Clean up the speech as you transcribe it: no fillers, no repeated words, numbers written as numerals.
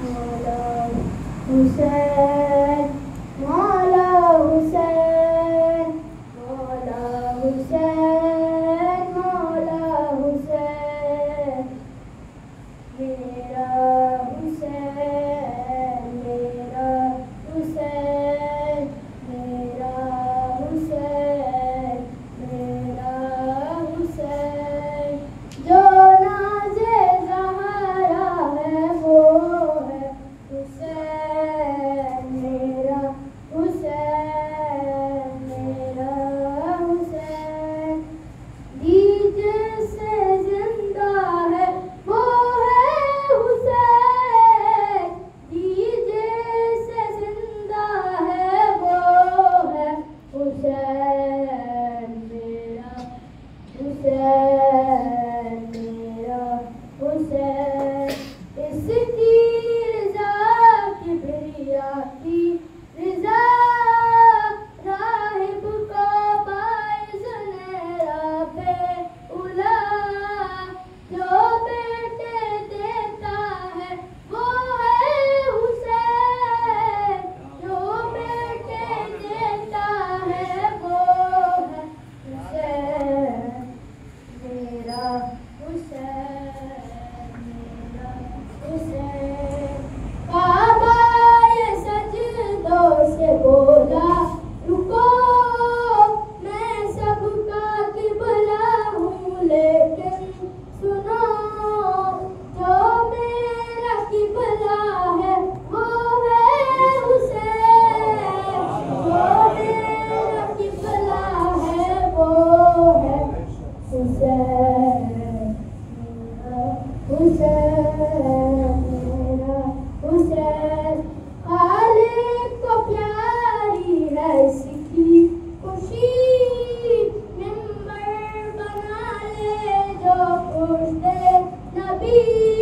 मौला हुसैन, मौला हुसैन, मौला हुसैन, मौला हुसैन, मेरा हुसैन, मेरा हुसैन, मेरा हुसैन, मेरा हुसैन, जो नाज़े ज़हरा है वो है हुसैन, मेरा हुसैन, मेरा हुसैन, दीजे से जिंदा है वो है हुसैन, दीजे से जिंदा है वो है हुसैन, मेरा हुसैन, मेरा हुसैन, इसकी रज़ा किबरिया की रज़ा, राहिब को बाइज़ नेरा पे उला, जो बेटे देता है वो है हुसैन, जो बेटे देता है वो है हुसैन, मेरा हुसैन, मेरा हुसैन, काबा ये सजदों से बोला रुको, मैं सबका किबला हूँ लेकिन सुनो, जो मेरा किबला है वो है हुसैन, जो मेरा किबला है वो है हुसैन, मेरा हुसैन, मेरा हुसैन, खालिक को प्यारी है इसकी खुशी, मिंबर बना ले जो पुश्ते नबी,